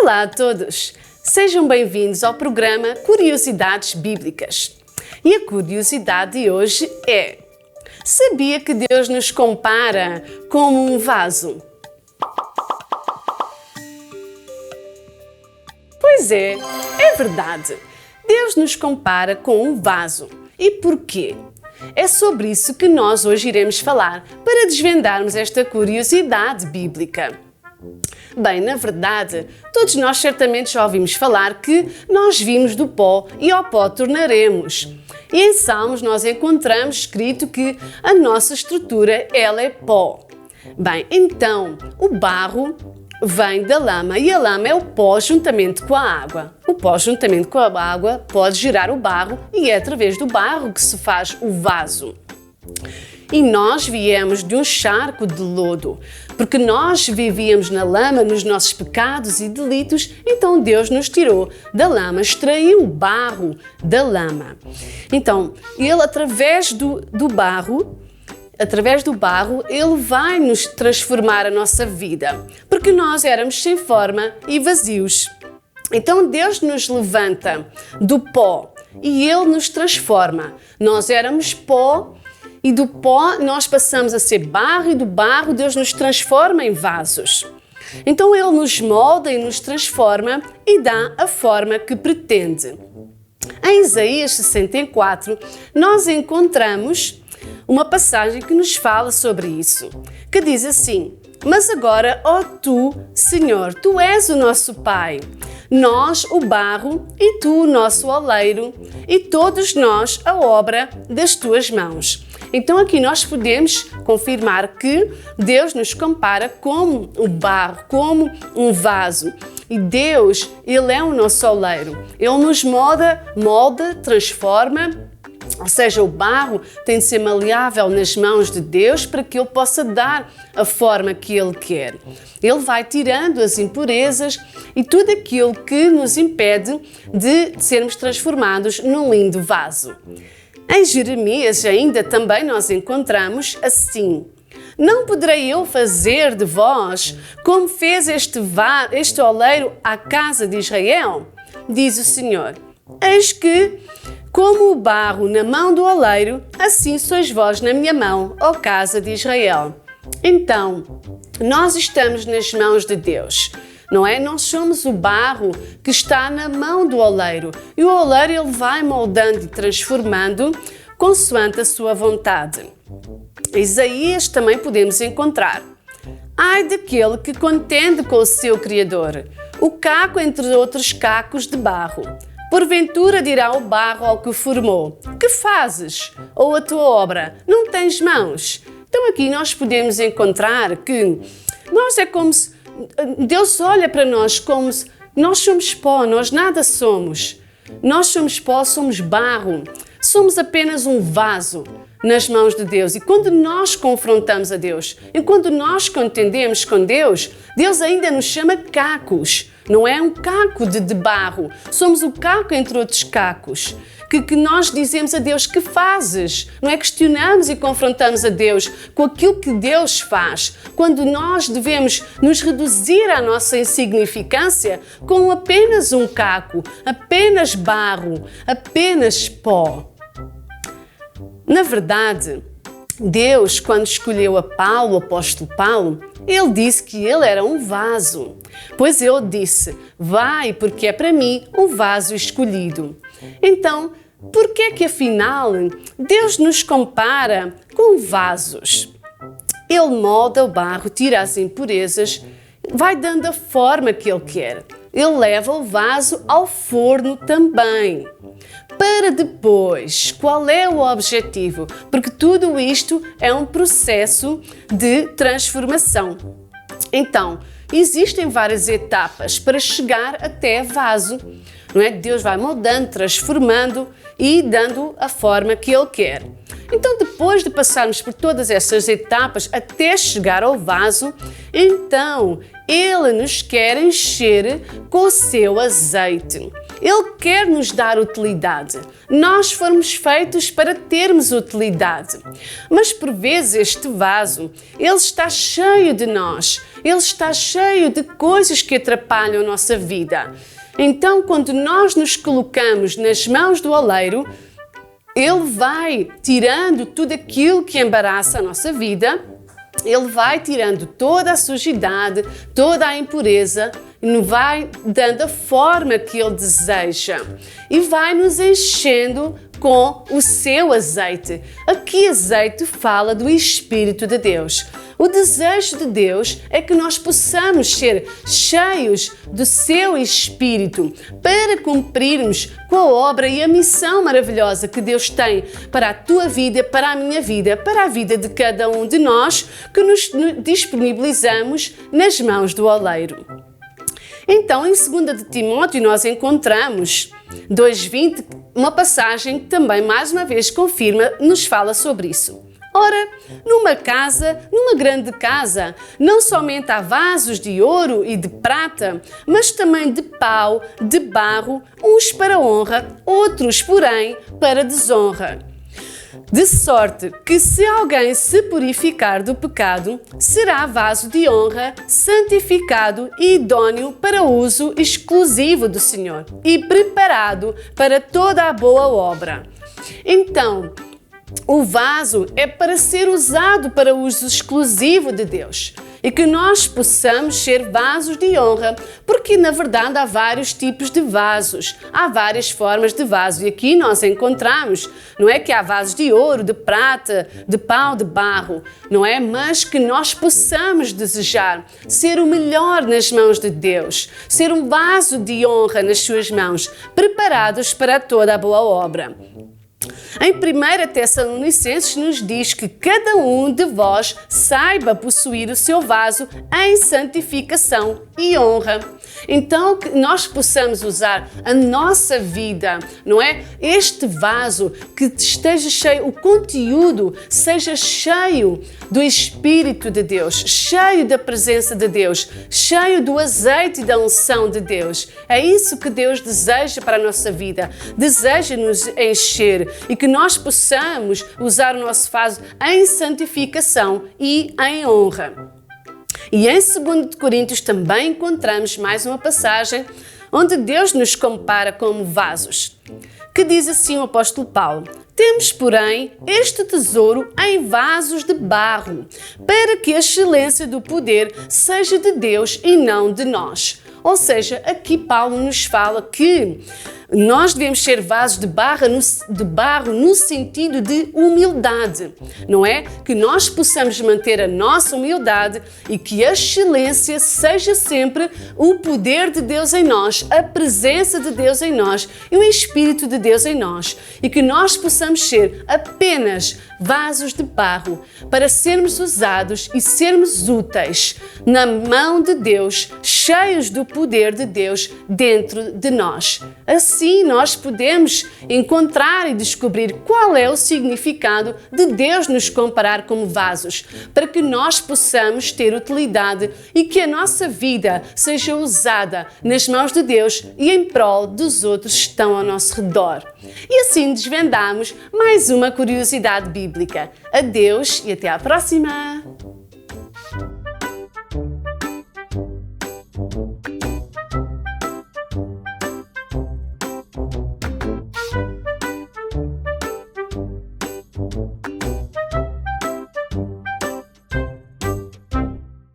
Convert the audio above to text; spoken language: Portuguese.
Olá a todos! Sejam bem-vindos ao programa Curiosidades Bíblicas. E a curiosidade de hoje é: sabia que Deus nos compara como um vaso? Pois é verdade. Deus nos compara com um vaso. E porquê? É sobre isso que nós hoje iremos falar para desvendarmos esta curiosidade bíblica. Bem, na verdade, todos nós certamente já ouvimos falar que nós vimos do pó e ao pó tornaremos. E em Salmos nós encontramos escrito que a nossa estrutura, ela é pó. Bem, então, o barro vem da lama e a lama é o pó juntamente com a água. O pó juntamente com a água pode gerar o barro e é através do barro que se faz o vaso. E nós viemos de um charco de lodo, porque nós vivíamos na lama nos nossos pecados e delitos, então Deus nos tirou da lama, extraiu o barro da lama. Então, Ele através do barro, Ele vai nos transformar a nossa vida, porque nós éramos sem forma e vazios. Então Deus nos levanta do pó e Ele nos transforma. Nós éramos pó e do pó nós passamos a ser barro e do barro Deus nos transforma em vasos. Então Ele nos molda e nos transforma e dá a forma que pretende. Em Isaías 64 nós encontramos uma passagem que nos fala sobre isso, que diz assim: mas agora, ó tu, Senhor, tu és o nosso Pai, nós o barro e tu o nosso oleiro, e todos nós a obra das tuas mãos. Então aqui nós podemos confirmar que Deus nos compara como o barro, como um vaso. E Deus, Ele é o nosso oleiro. Ele nos molda, transforma. Ou seja, o barro tem de ser maleável nas mãos de Deus para que Ele possa dar a forma que Ele quer. Ele vai tirando as impurezas e tudo aquilo que nos impede de sermos transformados num lindo vaso. Em Jeremias ainda também nós encontramos assim: não poderei eu fazer de vós como fez este oleiro à casa de Israel? Diz o Senhor. Eis que, como o barro na mão do oleiro, assim sois vós na minha mão, ó casa de Israel. Então, nós estamos nas mãos de Deus, não é? Nós somos o barro que está na mão do oleiro. E o oleiro ele vai moldando e transformando consoante a sua vontade. Isaías também podemos encontrar: ai daquele que contende com o seu Criador, o caco entre outros cacos de barro. Porventura dirá o barro ao que o formou: que fazes? Ou a tua obra não tens mãos? Então aqui nós podemos encontrar que nós é como se Deus olha para nós como se nós somos pó, nós nada somos. Nós somos pó, somos barro, somos apenas um vaso nas mãos de Deus. E quando nós confrontamos a Deus, e quando nós contendemos com Deus, Deus ainda nos chama cacos. Não é um caco de barro, somos o caco entre outros cacos. Que nós dizemos a Deus: que fazes? Não é? Questionamos e confrontamos a Deus com aquilo que Deus faz, quando nós devemos nos reduzir à nossa insignificância com apenas um caco, apenas barro, apenas pó. Na verdade, Deus, quando escolheu a Paulo, o apóstolo Paulo, Ele disse que ele era um vaso. Pois Ele disse: vai, porque é para mim um vaso escolhido. Então, por que é que afinal Deus nos compara com vasos? Ele molda o barro, tira as impurezas, vai dando a forma que Ele quer. Ele leva o vaso ao forno também. Para depois, qual é o objetivo? Porque tudo isto é um processo de transformação. Então, existem várias etapas para chegar até vaso, não é? Deus vai moldando, transformando e dando a forma que Ele quer. Então, depois de passarmos por todas essas etapas até chegar ao vaso, então Ele nos quer encher com o seu azeite. Ele quer nos dar utilidade. Nós fomos feitos para termos utilidade. Mas por vezes este vaso, ele está cheio de nós. Ele está cheio de coisas que atrapalham a nossa vida. Então, quando nós nos colocamos nas mãos do oleiro, ele vai tirando tudo aquilo que embaraça a nossa vida. Ele vai tirando toda a sujidade, toda a impureza, e vai dando a forma que Ele deseja. E vai nos enchendo com o seu azeite. Aqui azeite fala do Espírito de Deus. O desejo de Deus é que nós possamos ser cheios do seu Espírito para cumprirmos com a obra e a missão maravilhosa que Deus tem para a tua vida, para a minha vida, para a vida de cada um de nós que nos disponibilizamos nas mãos do oleiro. Então, em 2 de Timóteo, nós encontramos 2:20, uma passagem que também, mais uma vez, confirma, nos fala sobre isso. Ora, numa grande casa, não somente há vasos de ouro e de prata, mas também de pau, de barro, uns para honra, outros, porém, para desonra. De sorte que se alguém se purificar do pecado, será vaso de honra, santificado e idôneo para uso exclusivo do Senhor e preparado para toda a boa obra. Então, o vaso é para ser usado para uso exclusivo de Deus e que nós possamos ser vasos de honra, porque na verdade há vários tipos de vasos, há várias formas de vaso e aqui nós encontramos, não é que há vasos de ouro, de prata, de pau, de barro, não é? Mas que nós possamos desejar ser o melhor nas mãos de Deus, ser um vaso de honra nas suas mãos, preparados para toda a boa obra. Em 1 Tessalonicenses nos diz que cada um de vós saiba possuir o seu vaso em santificação e honra. Então, que nós possamos usar a nossa vida, não é? Este vaso que esteja cheio, o conteúdo seja cheio do Espírito de Deus, cheio da presença de Deus, cheio do azeite e da unção de Deus. É isso que Deus deseja para a nossa vida. Deseja nos encher e que nós possamos usar o nosso vaso em santificação e em honra. E em 2 Coríntios também encontramos mais uma passagem onde Deus nos compara como vasos, que diz assim o apóstolo Paulo: temos, porém, este tesouro em vasos de barro, para que a excelência do poder seja de Deus e não de nós. Ou seja, aqui Paulo nos fala que nós devemos ser vasos de barro no sentido de humildade, não é? Que nós possamos manter a nossa humildade e que a excelência seja sempre o poder de Deus em nós, a presença de Deus em nós e o Espírito de Deus em nós. E que nós possamos ser apenas vasos de barro para sermos usados e sermos úteis na mão de Deus, cheios do poder de Deus dentro de nós. Assim nós podemos encontrar e descobrir qual é o significado de Deus nos comparar como vasos, para que nós possamos ter utilidade e que a nossa vida seja usada nas mãos de Deus e em prol dos outros que estão ao nosso redor. E assim desvendamos mais uma curiosidade bíblica. Adeus e até à próxima!